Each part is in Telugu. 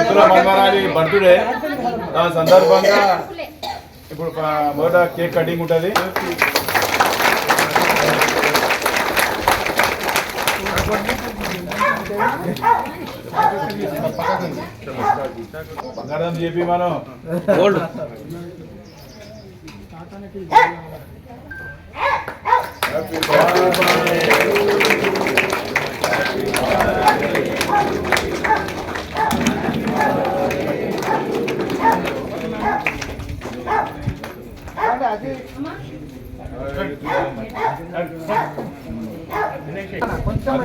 ముత్తుల మంగారాలి బర్త్డే దాని సందర్భంగా ఇప్పుడు మొదట కేక్ కటింగ్ ఉంటుంది. బంగారం చెప్పి మనం గోల్డ్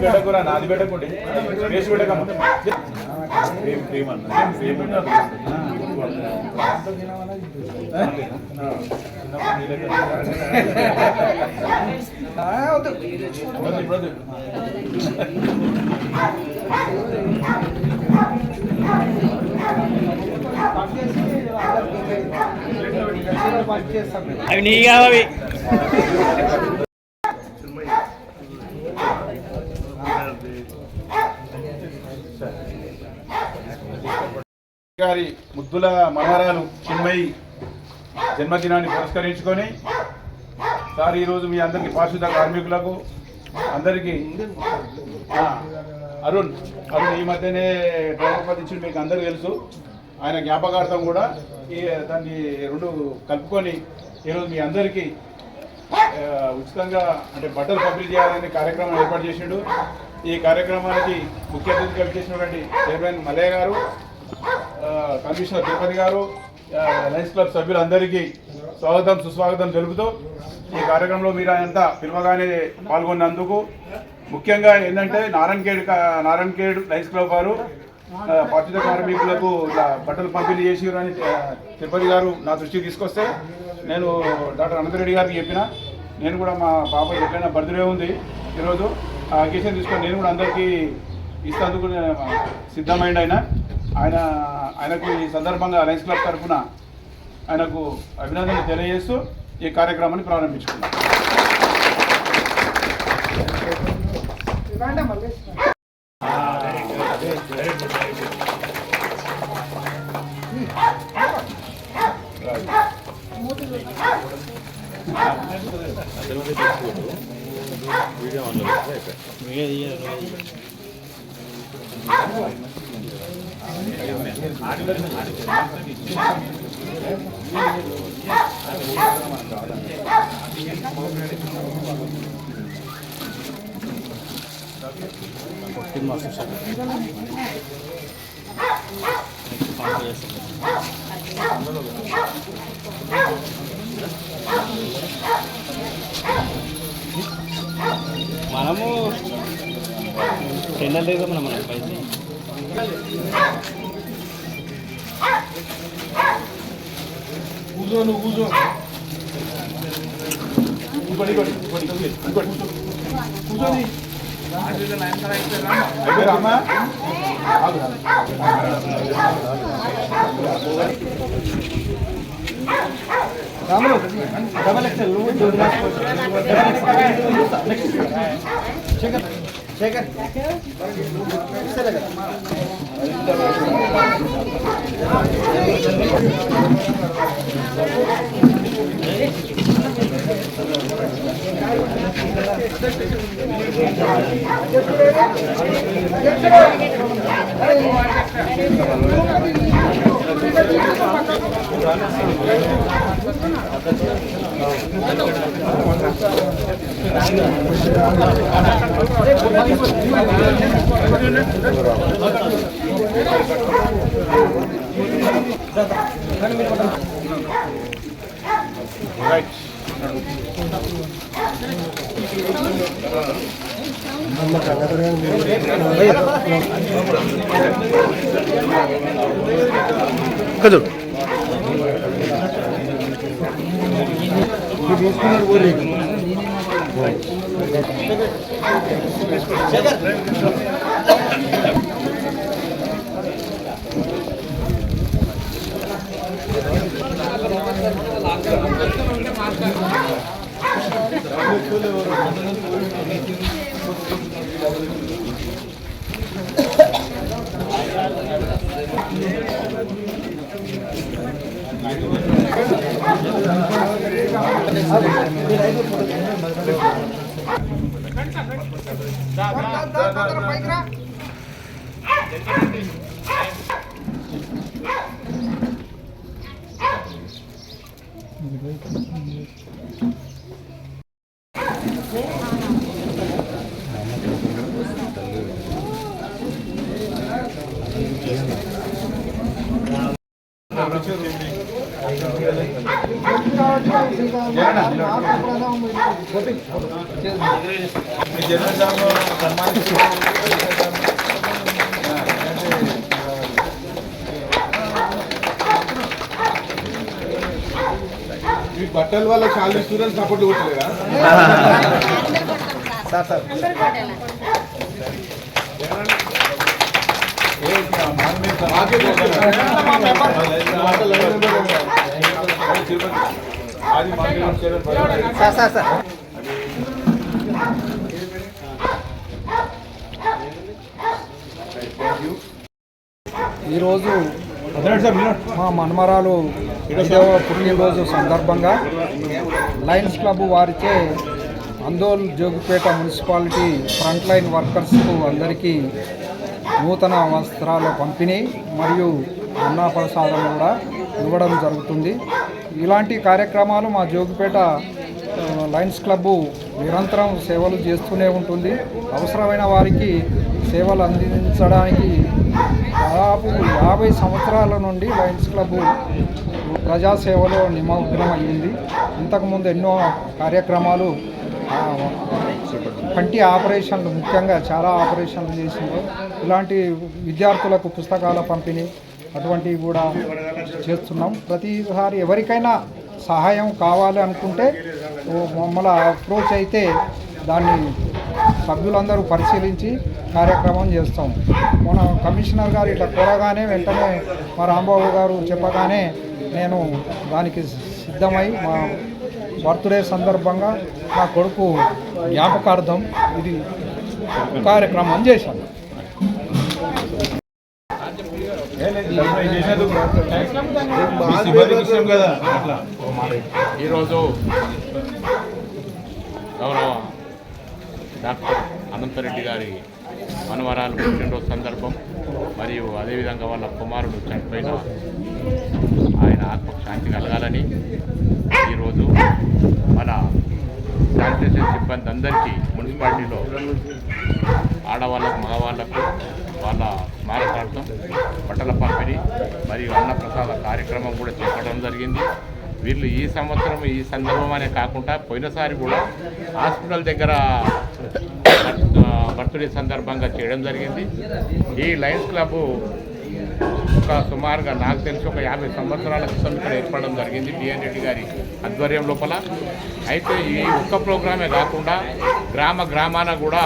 పెట్టకూరా నాది పెట్టకండి వేసి పెట్టకమ్మ అవి నీ కావవి గారి ముద్దుల మనవరాలు చిన్మయి జన్మదినాన్ని పురస్కరించుకొని సార్ ఈరోజు మీ అందరికీ పారిశుద్ధ కార్మికులకు అందరికీ అరుణ్ ఈ మధ్యనే డ్రైవర్ ఇచ్చి మీకు అందరికీ తెలుసు. ఆయన జ్ఞాపకార్థం కూడా దాన్ని రెండు కలుపుకొని ఈరోజు మీ అందరికీ ఉచితంగా అంటే బట్టలు పంపిణీ చేయాలనే కార్యక్రమం ఏర్పాటు చేసిండు. ఈ కార్యక్రమానికి ముఖ్య అతిథిగా చేసినటువంటి చైర్మన్ మల్లయ్య గారు, కమిషనర్ తిరుపతి గారు, లయన్స్ క్లబ్ సభ్యులందరికీ స్వాగతం సుస్వాగతం తెలుపుతూ ఈ కార్యక్రమంలో మీరు అంతా పిలవగానే పాల్గొన్నందుకు ముఖ్యంగా ఏంటంటే నారాయణఖేడ్ లయన్స్ క్లబ్ వారు పారిశుద్ధ కార్మికులకు ఇలా బట్టలు పంపిణీ చేసిరని తిరుపతి గారు నా దృష్టికి తీసుకొస్తే నేను డాక్టర్ అనంతరెడ్డి గారికి చెప్పిన, నేను కూడా మా పాప ఎట్లయినా బర్త్డే ఉంది ఈరోజు ఆ అకేషన్ తీసుకొని నేను కూడా అందరికీ ఇస్తేందుకు సిద్ధమైంది. ఆయనకు ఈ సందర్భంగా లయన్స్ క్లబ్ తరఫున ఆయనకు అభినందనలు తెలియజేస్తూ ఈ కార్యక్రమాన్ని ప్రారంభించుకున్నాం. మనము టెండర్ లేదు మనం పైసలు కూర్చో నువ్వు కూర్చో కూర్చొని Rama Ramulu double excel Shekhar Shekhar Right. Kadu. ఈ బట్టల వల్ల చాలా స్టూడెంట్స్ సపోర్ట్ కొట్టలేదా? ఈరోజు మా మనమరాలు 5వ పుట్టినరోజు సందర్భంగా లయన్స్ క్లబ్ వారిచే Andol Jogipet municipality front line వర్కర్స్కు అందరికీ నూతన వస్త్రాల పంపిణీ మరియు అన్నప్రసాదం కూడా ఇవ్వడం జరుగుతుంది. ఇలాంటి కార్యక్రమాలు మా జోగిపేట లయన్స్ క్లబ్బు నిరంతరం సేవలు చేస్తూనే ఉంటుంది. అవసరమైన వారికి సేవలు అందించడానికి దాదాపు 50 సంవత్సరాల నుండి లయన్స్ క్లబ్ ప్రజాసేవలో నిమగ్నం అయ్యింది. ఇంతకుముందు ఎన్నో కార్యక్రమాలు కంటి ఆపరేషన్లు ముఖ్యంగా చాలా ఆపరేషన్లు చేసిండ్రు. ఇలాంటి విద్యార్థులకు పుస్తకాల పంపిణీ అటువంటివి కూడా చేస్తున్నాం. ప్రతిసారి ఎవరికైనా సహాయం కావాలి అనుకుంటే మమ్మల్ని అప్రోచ్ అయితే దాన్ని సభ్యులందరూ పరిశీలించి కార్యక్రమం చేస్తాం. మన కమిషనర్ గారు ఇట్లా కోరగానే వెంటనే మా రాంబాబు గారు చెప్పగానే నేను దానికి సిద్ధమై మా బర్త్డే సందర్భంగా నా కొడుకు జ్ఞాపకార్థం ఇది కార్యక్రమం చేశాను. ఈరోజు గౌరవ డాక్టర్ అనంతరెడ్డి గారి మనవరాలు పుట్టినరోజు సందర్భం మరియు అదేవిధంగా వాళ్ళ కుమారుడు చనిపోయిన ఆయన ఆత్మకు శాంతి కలగాలని ఈరోజు మన శానిటేషన్ సిబ్బంది అందరికీ మున్సిపాలిటీలో ఆడవాళ్ళకు మగవాళ్లకు వాళ్ళ స్మారకార్థం బట్టల పంపిణీ మరియు అన్నప్రసాద కార్యక్రమం కూడా చేపట్టడం జరిగింది. వీళ్ళు ఈ సంవత్సరం ఈ సందర్భం అనే కాకుండా పోయినసారి కూడా హాస్పిటల్ దగ్గర బర్త్డే సందర్భంగా చేయడం జరిగింది. ఈ లయన్స్ క్లబ్ ఒక సుమారుగా నాకు తెలిసి ఒక 50 సంవత్సరాల క్రితం ఇక్కడ ఏర్పడడం జరిగింది బిఎన్ రెడ్డి గారి ఆధ్వర్యం లోపల. అయితే ఈ ఒక్క ప్రోగ్రామే కాకుండా గ్రామాన కూడా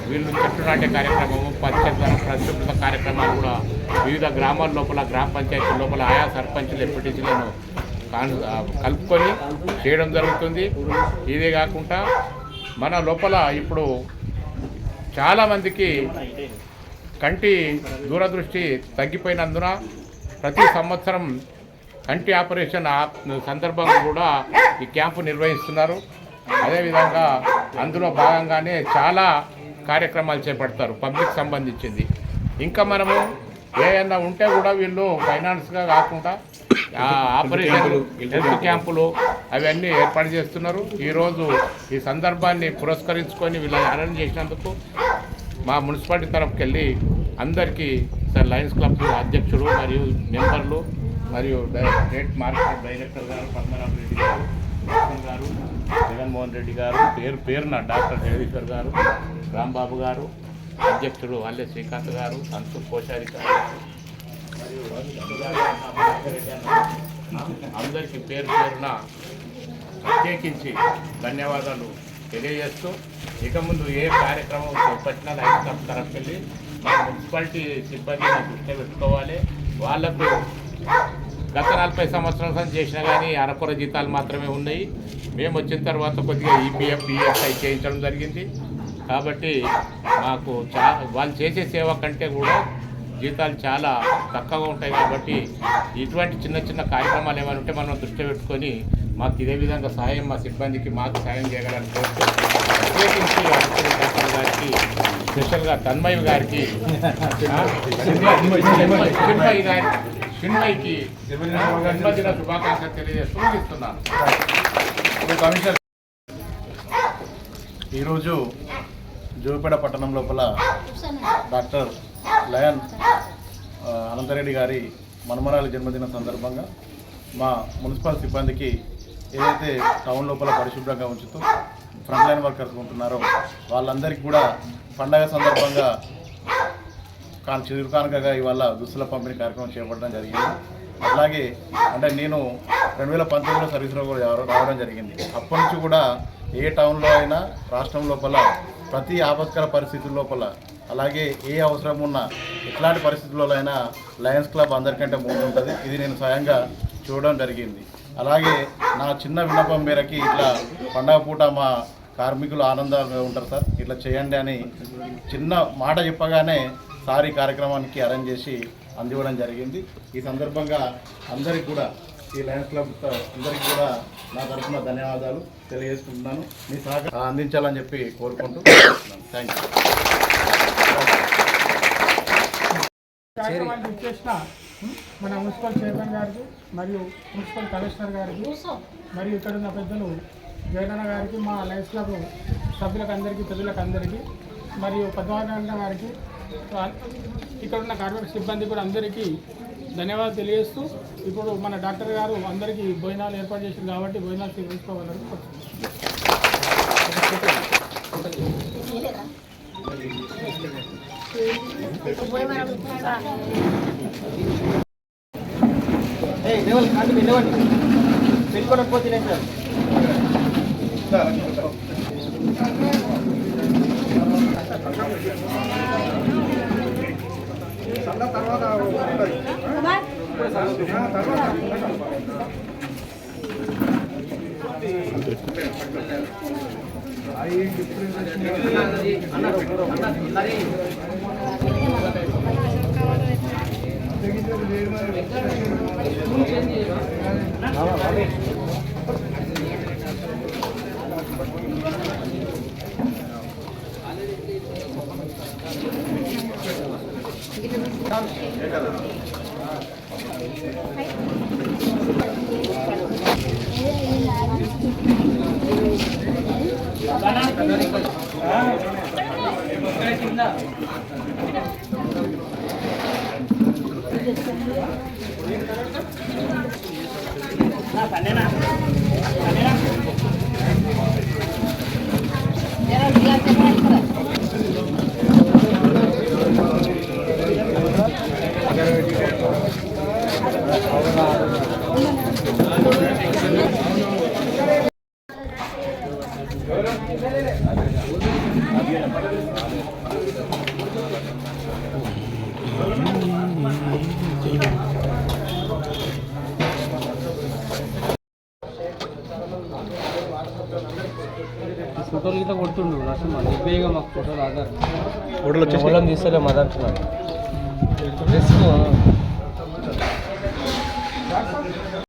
వీళ్ళు చెట్టు నాటే కార్యక్రమము, పరిశుభ్రత కార్యక్రమాలు కూడా వివిధ గ్రామాల లోపల గ్రామ పంచాయతీ లోపల ఆయా సర్పంచులు ఎంపీటీసీలను కలుపుకొని చేయడం జరుగుతుంది. ఇదే కాకుండా మన లోపల ఇప్పుడు చాలామందికి కంటి దూరదృష్టి తగ్గిపోయినందున ప్రతి సంవత్సరం కంటి ఆపరేషన్ సందర్భంగా కూడా ఈ క్యాంపు నిర్వహిస్తున్నారు. అదేవిధంగా అందులో భాగంగానే చాలా కార్యక్రమాలు చేపడతారు పబ్లిక్ సంబంధించింది. ఇంకా మనము ఏమైనా ఉంటే కూడా వీళ్ళు ఫైనాన్స్గా కాకుండా ఆపరేషన్లు, హెల్త్ క్యాంపులు అవన్నీ ఏర్పాటు చేస్తున్నారు. ఈరోజు ఈ సందర్భాన్ని పురస్కరించుకొని వీళ్ళని అరేంజ్ చేసినందుకు మా మున్సిపాలిటీ తరఫుకి వెళ్ళి అందరికీ సార్ లయన్స్ క్లబ్ అధ్యక్షుడు మరియు మెంబర్లు మరియు స్టేట్ మార్కెట్ డైరెక్టర్ గారు పద్మనాభ రెడ్డి గారు, లక్ష్మణ్ గారు, జగన్మోహన్ రెడ్డి గారు, పేరున డాక్టర్ జగదీశ్వర్ గారు, రాంబాబు గారు, అధ్యక్షుడు అల్లె శ్రీకాంత్ గారు, సంతూర్ కోశారి గారు మరియు అందరికీ పేరున ప్రత్యేకించి ధన్యవాదాలు తెలియజేస్తూ ఇక ముందు ఏ కార్యక్రమం చేపట్టినా లయన్స్ క్లబ్ తరఫుకి వెళ్ళి మన మున్సిపాలిటీ సిబ్బందిని దృష్టిలో పెట్టుకోవాలి. వాళ్లకు గత 40 సంవత్సరాల చేసినా కానీ అరకొర జీతాలు మాత్రమే ఉన్నాయి. మేము వచ్చిన తర్వాత కొద్దిగా ఈపీఎఫ్ ఈఎస్ఐ చేయించడం జరిగింది. కాబట్టి మాకు వాళ్ళు చేసే సేవ కంటే కూడా జీతాలు చాలా తక్కువగా ఉంటాయి కాబట్టి ఇటువంటి చిన్న చిన్న కార్యక్రమాలు ఏమైనా ఉంటే మనం దృష్టి పెట్టుకొని మాకు ఇదే విధంగా సాయం మా సిబ్బందికి మాకు సాయం చేయగలని కోరుతూ ప్రత్యేకించి డాక్టర్ గారికి స్పెషల్గా తన్మయ్ గారికి చిన్మయ్కి జన్మదిన శుభాకాంక్షలు తెలియజేస్తూ ముగిస్తున్నాను. కమిషనర్ ఈరోజు జోగిపేట పట్టణం లోపల డాక్టర్ లయన్ అనంతరెడ్డి గారి మనుమరాలి జన్మదిన సందర్భంగా మా మున్సిపల్ సిబ్బందికి ఏదైతే టౌన్ లోపల పరిశుభ్రంగా ఉంచుతూ ఫ్రంట్ లైన్ వర్కర్స్ ఉంటున్నారో వాళ్ళందరికీ కూడా పండగ సందర్భంగా చిరు కానుకగా ఇవాళ దుస్తుల పంపిణీ కార్యక్రమం చేపట్టడం జరిగింది. అట్లాగే అంటే నేను 2019లో సర్వీస్లో కూడా రావడం జరిగింది. అప్పటి నుంచి కూడా ఏ టౌన్లో అయినా రాష్ట్రం లోపల ప్రతి ఆపత్కర పరిస్థితుల లోపల అలాగే ఏ అవసరం ఉన్నా ఎట్లాంటి పరిస్థితుల్లో అయినా లయన్స్ క్లబ్ అందరికంటే ముందు ఉంటుంది. ఇది నేను స్వయంగా చూడడం జరిగింది. అలాగే నా చిన్న విన్నపం మేరకి ఇట్లా పండగ పూట మా కార్మికులు ఆనందంగా ఉంటారు సార్, ఇట్లా చేయండి అని చిన్న మాట చెప్పగానే సార్ ఈ కార్యక్రమానికి అరేంజ్ చేసి అందివ్వడం జరిగింది. ఈ సందర్భంగా అందరికీ కూడా ఈ లయన్స్ క్లబ్ అందరికీ కూడా నా తరఫున ధన్యవాదాలు తెలియజేసుకుంటున్నాను. మీ సహకారం అందించాలని చెప్పి కోరుకుంటూ థ్యాంక్ యూ. కార్యక్రమానికి ఇచ్చేసిన మన మున్సిపల్ చైర్మన్ గారికి మరియు మున్సిపల్ కమిషనర్ గారికి మరియు ఇక్కడ ఉన్న పెద్దలు జగనన్న గారికి, మా లయన్స్ క్లబ్ సభ్యులకు అందరికీ, పెద్దలకు అందరికీ మరియు పద్మావతి గారికి, ఇక్కడ ఉన్న కార్మిక సిబ్బంది కూడా అందరికీ ధన్యవాదాలు తెలియజేస్తూ ఇప్పుడు మన డాక్టర్ గారు అందరికీ భోజనాలు ఏర్పాటు చేశారు కాబట్టి భోజనాలు తీసుకోవాలని ఫోటోలు గిట్లా కొడుతుండు నరసింహ నిర్భయంగా మాకు ఫోటోలు ఆధార్ ఫోటోలు తీస్తలే మాదాడుతున్నాను